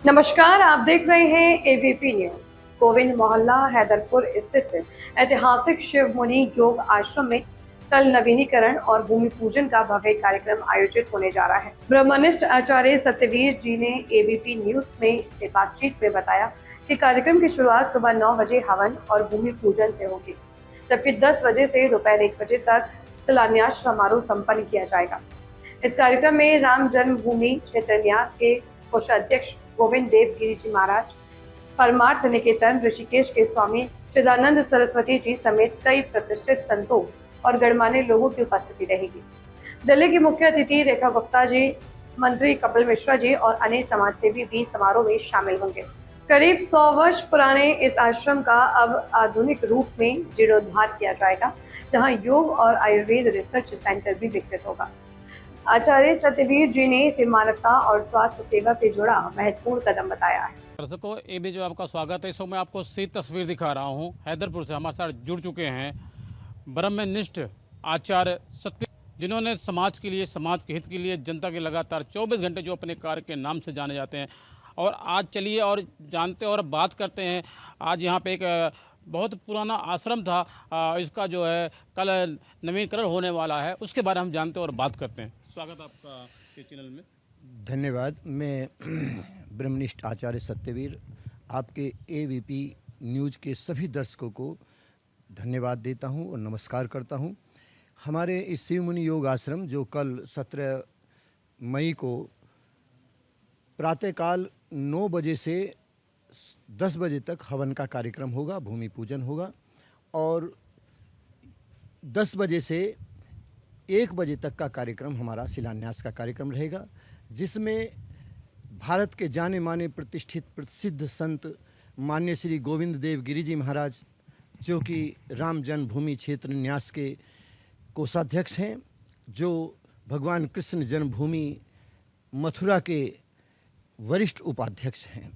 नमस्कार, आप देख रहे हैं एबीपी न्यूज। गोविंद मोहल्ला हैदरपुर स्थित ऐतिहासिक शिव मुनि योग आश्रम में कल नवीनीकरण और भूमि पूजन का भव्य कार्यक्रम आयोजित होने जा रहा है। ब्रह्मनिष्ठ आचार्य सत्यवीर जी ने एबीपी न्यूज में से बातचीत में बताया कि कार्यक्रम की शुरुआत सुबह 9 बजे हवन और भूमि पूजन से होगी, जबकि 10 बजे से दोपहर 1 बजे तक शिलान्यास समारोह संपन्न किया जाएगा। इस कार्यक्रम में राम जन्मभूमि क्षेत्र न्यास के कोषाध्यक्ष गोविंद देव गिरी जी महाराज, परमार्थ निकेतन ऋषिकेश के स्वामी चिदानंद सरस्वती जी समेत कई प्रतिष्ठित संतों और गणमान्य लोगों की उपस्थिति रहेगी। दिल्ली की मुख्य अतिथि रेखा गुप्ता जी, मंत्री कपिल मिश्रा जी और अन्य समाजसेवी भी समारोह में शामिल होंगे। करीब 100 वर्ष पुराने इस आश्रम का अब आधुनिक रूप में जीर्णोद्धार किया जाएगा, जहां योग और आयुर्वेद रिसर्च सेंटर भी विकसित होगा। आचार्य सत्यवीर जी ने इसे मानवता और स्वास्थ्य सेवा से जुड़ा महत्वपूर्ण कदम बताया है। दर्शकों, ये भी जो आपका स्वागत है। इस वक्त मैं आपको सीधी तस्वीर दिखा रहा हूँ। हैदरपुर से हमारे साथ जुड़ चुके हैं ब्रह्मनिष्ठ आचार्य सत्यवीर, जिन्होंने समाज के लिए, समाज के हित के लिए, जनता के लगातार 24 घंटे जो अपने कार्य के नाम से जाने जाते हैं। और आज चलिए और जानते और बात करते हैं। आज यहाँ पे एक बहुत पुराना आश्रम था, इसका जो है कल नवीनीकरण होने वाला है, उसके बारे में हम जानते और बात करते हैं। स्वागत आपका इस चैनल में। धन्यवाद। मैं ब्रह्मनिष्ठ आचार्य सत्यवीर आपके एबीपी न्यूज़ के सभी दर्शकों को धन्यवाद देता हूं और नमस्कार करता हूं। हमारे इस शिव मुनि योग आश्रम जो कल 17 मई को प्रातःकाल 9 बजे से 10 बजे तक हवन का कार्यक्रम होगा, भूमि पूजन होगा, और 10 बजे से 1 बजे तक का कार्यक्रम हमारा शिलान्यास का कार्यक्रम रहेगा, जिसमें भारत के जाने माने प्रतिष्ठित प्रसिद्ध संत मान्य श्री गोविंद देव गिरी जी महाराज, जो कि राम जन्मभूमि क्षेत्र न्यास के कोषाध्यक्ष हैं, जो भगवान कृष्ण जन्मभूमि मथुरा के वरिष्ठ उपाध्यक्ष हैं,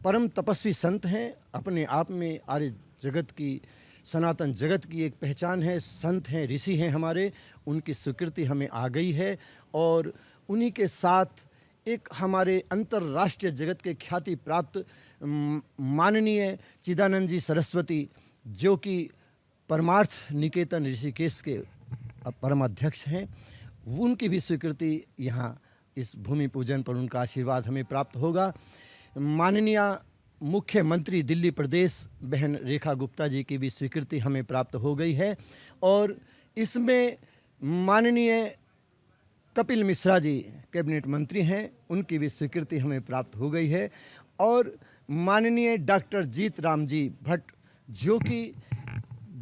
परम तपस्वी संत हैं। अपने आप में आर्य जगत की, सनातन जगत की एक पहचान है। संत हैं, ऋषि हैं हमारे, उनकी स्वीकृति हमें आ गई है। और उन्हीं के साथ एक हमारे अंतर्राष्ट्रीय जगत के ख्याति प्राप्त माननीय चिदानंद जी सरस्वती, जो कि परमार्थ निकेतन ऋषिकेश के परमाध्यक्ष हैं, उनकी भी स्वीकृति यहाँ इस भूमि पूजन पर उनका आशीर्वाद हमें प्राप्त होगा। माननीय मुख्यमंत्री दिल्ली प्रदेश बहन रेखा गुप्ता जी की भी स्वीकृति हमें प्राप्त हो गई है। और इसमें माननीय कपिल मिश्रा जी कैबिनेट मंत्री हैं, उनकी भी स्वीकृति हमें प्राप्त हो गई है। और माननीय डॉक्टर जीत राम जी भट्ट, जो कि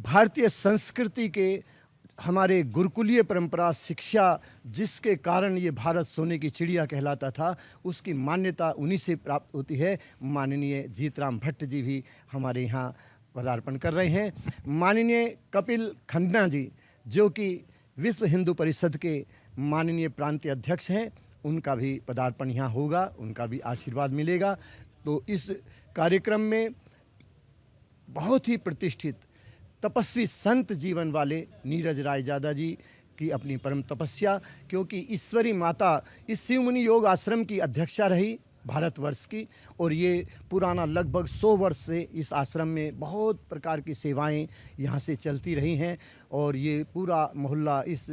भारतीय संस्कृति के, हमारे गुरुकुलीय परंपरा शिक्षा जिसके कारण ये भारत सोने की चिड़िया कहलाता था, उसकी मान्यता उन्हीं से प्राप्त होती है। माननीय जीतराम भट्ट जी भी हमारे यहाँ पदार्पण कर रहे हैं। माननीय कपिल खन्ना जी, जो कि विश्व हिंदू परिषद के माननीय प्रांतीय अध्यक्ष हैं, उनका भी पदार्पण यहाँ होगा, उनका भी आशीर्वाद मिलेगा। तो इस कार्यक्रम में बहुत ही प्रतिष्ठित तपस्वी संत जीवन वाले नीरज राय जादा जी की अपनी परम तपस्या, क्योंकि ईश्वरी माता इस शिव मुनि योग आश्रम की अध्यक्षा रही भारतवर्ष की, और ये पुराना लगभग 100 वर्ष से इस आश्रम में बहुत प्रकार की सेवाएं यहाँ से चलती रही हैं। और ये पूरा मोहल्ला इस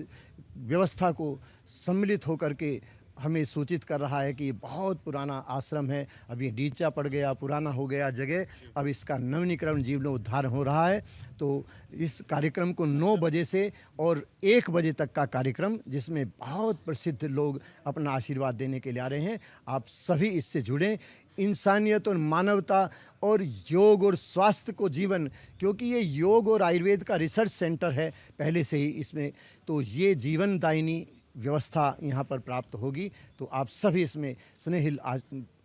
व्यवस्था को सम्मिलित होकर के हमें सूचित कर रहा है कि ये बहुत पुराना आश्रम है। अभी ढींचा पड़ गया, पुराना हो गया जगह, अब इसका नवीनीकरण जीर्णोद्धार हो रहा है। तो इस कार्यक्रम को 9 बजे से और 1 बजे तक का कार्यक्रम, जिसमें बहुत प्रसिद्ध लोग अपना आशीर्वाद देने के लिए आ रहे हैं। आप सभी इससे जुड़ें। इंसानियत और मानवता और योग और स्वास्थ्य को जीवन, क्योंकि ये योग और आयुर्वेद का रिसर्च सेंटर है पहले से ही इसमें, तो ये जीवनदायिनी व्यवस्था यहाँ पर प्राप्त होगी। तो आप सभी इसमें स्नेहिल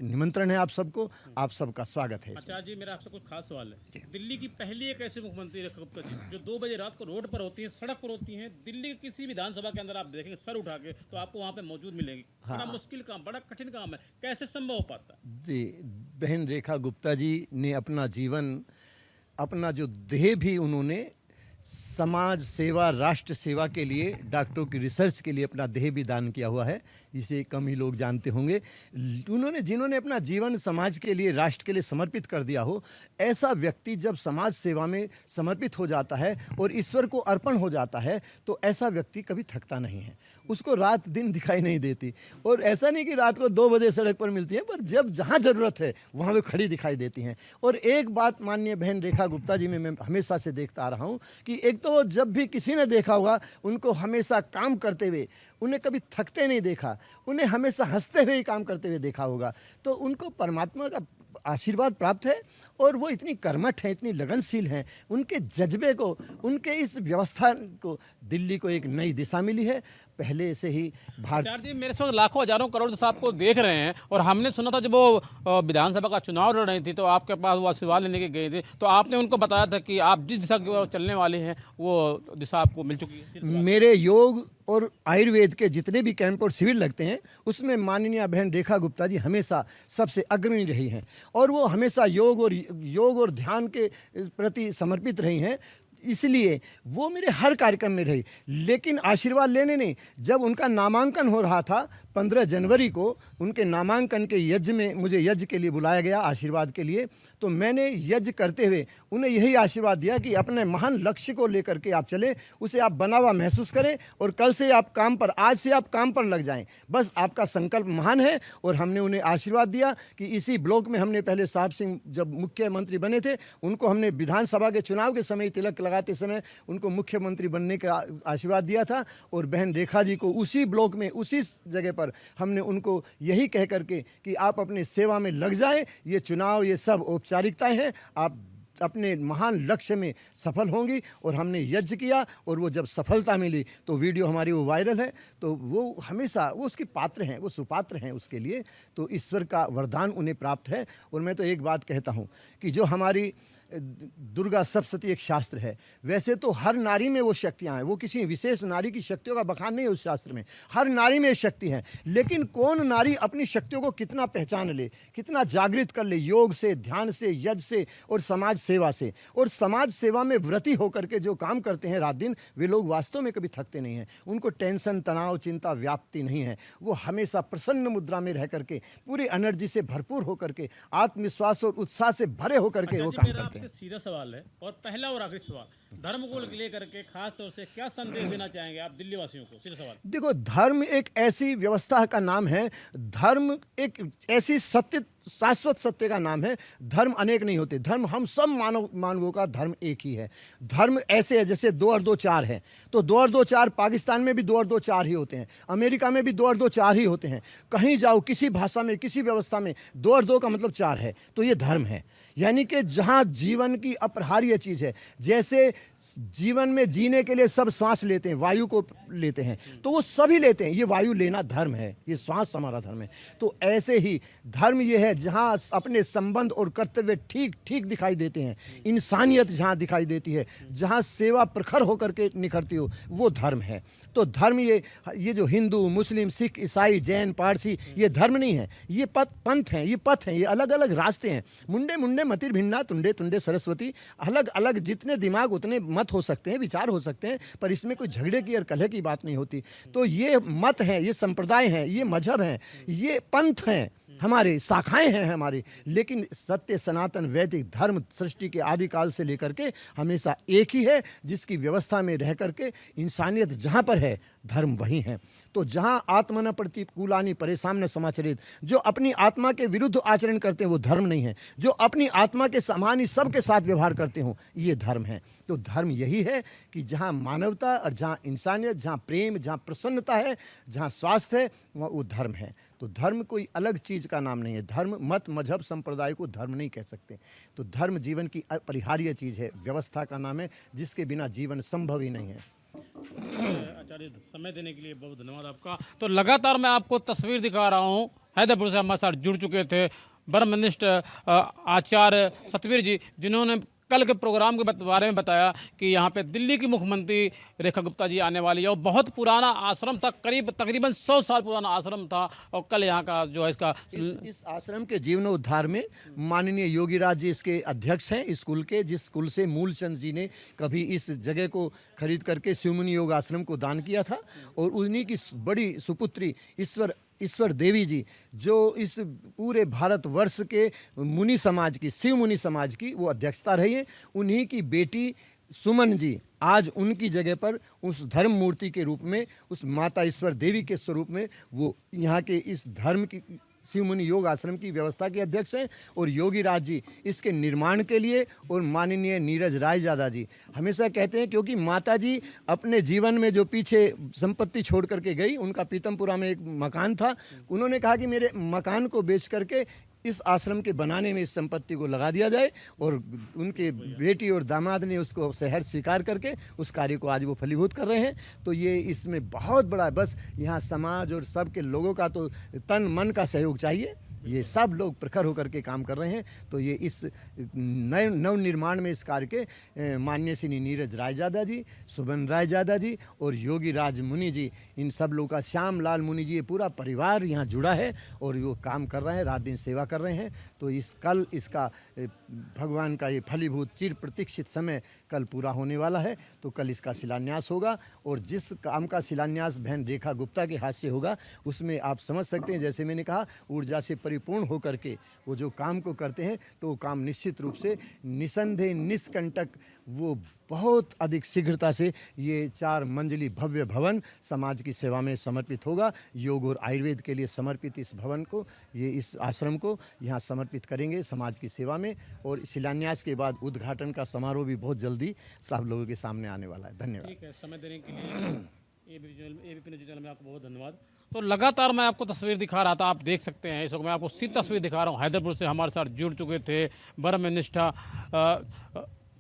निमंत्रण है आप सबको, आप सबका स्वागत है। आचार्य जी, मेरा आपसे कुछ खास सवाल है। दिल्ली की पहली एक ऐसी मुख्यमंत्री रेखा गुप्ता जी, जो 2 बजे रात को रोड पर होती हैं, सड़क पर होती हैं। दिल्ली के किसी विधानसभा के अंदर आप देखेंगे सर उठा के, तो आपको वहाँ पे मौजूद मिलेंगी। बड़ा मुश्किल काम, बड़ा कठिन काम है, कैसे संभव हो पाता है? जी, बहन रेखा गुप्ता जी ने अपना जीवन, अपना जो देह भी उन्होंने समाज सेवा, राष्ट्र सेवा के लिए, डॉक्टरों की रिसर्च के लिए अपना देह भी दान किया हुआ है। इसे कम ही लोग जानते होंगे। जिन्होंने अपना जीवन समाज के लिए, राष्ट्र के लिए समर्पित कर दिया हो, ऐसा व्यक्ति जब समाज सेवा में समर्पित हो जाता है और ईश्वर को अर्पण हो जाता है, तो ऐसा व्यक्ति कभी थकता नहीं है। उसको रात दिन दिखाई नहीं देती। और ऐसा नहीं कि रात को 2 बजे सड़क पर मिलती है, पर जब जहाँ ज़रूरत है वहाँ वे खड़ी दिखाई देती हैं। और एक बात माननीय बहन रेखा गुप्ता जी में मैं हमेशा से देखता आ रहा हूँ कि एक तो जब भी किसी ने देखा होगा, उनको हमेशा काम करते हुए, उन्हें कभी थकते नहीं देखा, उन्हें हमेशा हंसते हुए ही काम करते हुए देखा होगा। तो उनको परमात्मा का आशीर्वाद प्राप्त है और वो इतनी कर्मठ हैं, इतनी लगनशील हैं। उनके जज्बे को, उनके इस व्यवस्था को, दिल्ली को एक नई दिशा मिली है। पहले से ही भारत आचार्य जी, मेरे साथ लाखों हजारों करोड़ से आपको देख रहे हैं, और हमने सुना था जब वो विधानसभा का चुनाव लड़ रही थी तो आपके पास वो आशीर्वाद लेने के गए थे, तो आपने उनको बताया था कि आप जिस दिशा की ओर चलने वाले हैं वो दिशा आपको मिल चुकी है। मेरे योग और आयुर्वेद के जितने भी कैंप और शिविर लगते हैं, उसमें माननीय बहन रेखा गुप्ता जी हमेशा सबसे अग्रणी रही हैं और वो हमेशा योग और ध्यान के प्रति समर्पित रही हैं। इसलिए वो मेरे हर कार्यक्रम में रही। लेकिन आशीर्वाद लेने नहीं, जब उनका नामांकन हो रहा था 15 जनवरी को, उनके नामांकन के यज्ञ में मुझे यज्ञ के लिए बुलाया गया, आशीर्वाद के लिए। तो मैंने यज्ञ करते हुए उन्हें यही आशीर्वाद दिया कि अपने महान लक्ष्य को लेकर के आप चलें, उसे आप बना हुआ महसूस करें और कल से आप काम पर, आज से आप काम पर लग जाएं। बस आपका संकल्प महान है। और हमने उन्हें आशीर्वाद दिया कि इसी ब्लॉक में हमने पहले साहब सिंह जब मुख्यमंत्री बने थे, उनको हमने विधानसभा के चुनाव के समय तिलक लगाते समय उनको मुख्यमंत्री बनने का आशीर्वाद दिया था। और बहन रेखा जी को उसी ब्लॉक में, उसी जगह पर हमने उनको यही कह करके कि आप अपनी सेवा में लग जाएं, ये चुनाव, ये सब औपचारिकताएं हैं, आप अपने महान लक्ष्य में सफल होंगी। और हमने यज्ञ किया और वो जब सफलता मिली तो वीडियो हमारी वो वायरल है। तो वो हमेशा वो उसके पात्र हैं, वो सुपात्र हैं उसके लिए। तो ईश्वर का वरदान उन्हें प्राप्त है। और मैं तो एक बात कहता हूँ कि जो हमारी दुर्गा सप्तशती एक शास्त्र है, वैसे तो हर नारी में वो शक्तियाँ हैं, वो किसी विशेष नारी की शक्तियों का बखान नहीं है उस शास्त्र में, हर नारी में शक्ति है। लेकिन कौन नारी अपनी शक्तियों को कितना पहचान ले, कितना जागृत कर ले, योग से, ध्यान से, यज्ञ से और समाज सेवा से। और समाज सेवा में व्रती होकर के जो काम करते हैं रात दिन, वे लोग वास्तव में कभी थकते नहीं हैं। उनको टेंशन, तनाव, चिंता व्याप्ति नहीं है। वो हमेशा प्रसन्न मुद्रा में रह करके, पूरी एनर्जी से भरपूर होकर के, आत्मविश्वास और उत्साह से भरे होकर के वो काम करते हैं। सीधा सवाल है और पहला और आखिरी सवाल, धर्म को लेकर के खास तौर से क्या संदेश देना चाहेंगे आप दिल्ली वासियों को? सीधा सवाल। देखो, धर्म एक ऐसी व्यवस्था का नाम है, धर्म एक ऐसी सत्य, शाश्वत सत्य का नाम है। धर्म अनेक नहीं होते, धर्म हम सब मानवों का धर्म एक ही है। धर्म ऐसे है जैसे 2 और 2 4 है, तो 2 और 2 4 पाकिस्तान में भी 2 और 2 4 ही होते हैं, अमेरिका में भी 2 और 2 4 ही होते हैं। कहीं जाओ, किसी भाषा में, किसी व्यवस्था में 2 और 2 का मतलब 4 है। तो ये धर्म है। यानी कि जहाँ जीवन की अपरिहार्य चीज़ है, जैसे जीवन में जीने के लिए सब सांस लेते हैं, वायु को लेते हैं, तो वो सभी लेते हैं, ये वायु लेना धर्म है, ये श्वास हमारा धर्म है। तो ऐसे ही धर्म ये है जहाँ अपने संबंध और कर्तव्य ठीक ठीक दिखाई देते हैं, इंसानियत जहाँ दिखाई देती है, जहाँ सेवा प्रखर होकर के निखरती हो, वो धर्म है। तो धर्म ये जो हिंदू, मुस्लिम, सिख, ईसाई, जैन, पारसी, ये धर्म नहीं है, ये पंथ हैं, ये पथ हैं, ये अलग अलग रास्ते हैं। मुंडे मुंडे मतिर भिन्ना, तुंडे तुंडे सरस्वती। अलग अलग जितने दिमाग उतने मत हो सकते हैं, विचार हो सकते हैं, पर इसमें कोई झगड़े की और कलह की बात नहीं होती। तो ये मत हैं, ये संप्रदाय हैं, ये मजहब हैं, ये पंथ हैं, हमारे शाखाएं हैं हमारी। लेकिन सत्य सनातन वैदिक धर्म सृष्टि के आदिकाल से लेकर के हमेशा एक ही है, जिसकी व्यवस्था में रह करके इंसानियत जहाँ पर है, धर्म वही है। तो जहाँ आत्मन प्रतिकूलानि परेशान न समाचरित, जो अपनी आत्मा के विरुद्ध आचरण करते हैं वो धर्म नहीं है। जो अपनी आत्मा के समान ही सबके साथ व्यवहार करते हो, ये धर्म है। तो धर्म यही है कि जहाँ मानवता और जहाँ इंसानियत, जहाँ प्रेम, जहाँ प्रसन्नता है, जहाँ स्वास्थ्य है, वहाँ वो धर्म है। तो धर्म कोई अलग चीज़ का नाम नहीं है। धर्म मत, मजहब, संप्रदाय को धर्म नहीं कह सकते। तो धर्म जीवन की अपरिहार्य चीज़ है, व्यवस्था का नाम है, जिसके बिना जीवन संभव ही नहीं है। आचार्य, समय देने के लिए बहुत धन्यवाद आपका। तो लगातार मैं आपको तस्वीर दिखा रहा हूँ, हैदरपुर से हमारे साथ जुड़ चुके थे ब्रह्मनिष्ठ आचार्य सतवीर जी, जिन्होंने कल के प्रोग्राम के बारे में बताया कि यहाँ पे दिल्ली की मुख्यमंत्री रेखा गुप्ता जी आने वाली है और बहुत पुराना आश्रम था, तकरीबन 100 साल पुराना आश्रम था। और कल यहाँ का जो है इसका इस आश्रम के जीर्णोद्धार में माननीय योगीराज जी इसके अध्यक्ष हैं, स्कूल के, जिस स्कूल से मूलचंद जी ने कभी इस जगह को खरीद करके शिवमुनि योग आश्रम को दान किया था। और उन्हीं की बड़ी सुपुत्री ईश्वर देवी जी, जो इस पूरे भारतवर्ष के मुनि समाज की, शिव मुनि समाज की वो अध्यक्षता रही है। उन्हीं की बेटी सुमन जी आज उनकी जगह पर उस धर्म मूर्ति के रूप में, उस माता ईश्वर देवी के स्वरूप में वो यहाँ के इस धर्म की शिव मुनि योग आश्रम की व्यवस्था के अध्यक्ष हैं। और योगी राज जी इसके निर्माण के लिए, और माननीय नीरज राय ज़्यादा जी हमेशा कहते हैं, क्योंकि माता जी अपने जीवन में जो पीछे संपत्ति छोड़ करके गई, उनका पीतमपुरा में एक मकान था, उन्होंने कहा कि मेरे मकान को बेच करके इस आश्रम के बनाने में इस संपत्ति को लगा दिया जाए। और उनके बेटी और दामाद ने उसको सहर्ष स्वीकार करके उस कार्य को आज वो फलीभूत कर रहे हैं। तो ये इसमें बहुत बड़ा, बस यहाँ समाज और सबके लोगों का तो तन मन का सहयोग चाहिए। ये सब लोग प्रखर होकर के काम कर रहे हैं। तो ये इस नए नव निर्माण में इस कार्य के माननीय श्री नीरज राय ज़्यादा जी, सुबन राय ज़्यादा जी और योगी राज मुनि जी, इन सब लोगों का, श्याम लाल मुनि जी, ये पूरा परिवार यहाँ जुड़ा है और वो काम कर रहे हैं, रात दिन सेवा कर रहे हैं। तो कल इसका भगवान का ये फलीभूत चिर प्रतीक्षित समय कल पूरा होने वाला है। तो कल इसका शिलान्यास होगा और जिस काम का शिलान्यास बहन रेखा गुप्ता के हाथ से होगा, उसमें आप समझ सकते हैं, जैसे मैंने कहा, ऊर्जा से परिपूर्ण होकर के वो जो काम को करते हैं, तो वो काम निश्चित रूप से निसंदेह निष्कंटक, वो बहुत अधिक शीघ्रता से ये 4 मंजिली भव्य भवन समाज की सेवा में समर्पित होगा। योग और आयुर्वेद के लिए समर्पित इस भवन को, ये इस आश्रम को यहाँ समर्पित करेंगे समाज की सेवा में। और शिलान्यास के बाद उद्घाटन का समारोह भी बहुत जल्दी सब लोगों के सामने आने वाला है। धन्यवाद। ठीक है, समय देने के लिए एबीपी न्यूज़ चैनल में आपको बहुत धन्यवाद। तो लगातार मैं आपको तस्वीर दिखा रहा था, आप देख सकते हैं इस वक्त मैं आपको सीधी तस्वीर दिखा रहा हूँ। हैदरपुर से हमारे साथ जुड़ चुके थे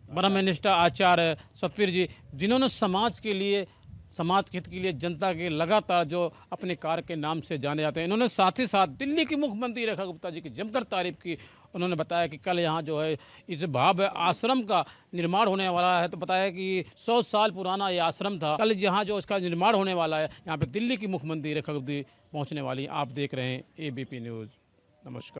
ब्रह्मनिष्ठा आचार्य सतवीर जी, जिन्होंने समाज के लिए, समाज के हित के लिए, जनता के लगातार जो अपने कार्य के नाम से जाने जाते हैं। इन्होंने साथ ही साथ दिल्ली की मुख्यमंत्री रेखा गुप्ता जी की जमकर तारीफ की। उन्होंने बताया कि कल यहाँ जो है इस भव्य आश्रम का निर्माण होने वाला है। तो बताया कि 100 साल पुराना ये आश्रम था, कल यहाँ जो इसका निर्माण होने वाला है, यहाँ पे दिल्ली की मुख्यमंत्री रेखा गुप्ता जी पहुँचने वाली। आप देख रहे हैं एबीपी न्यूज़। नमस्कार।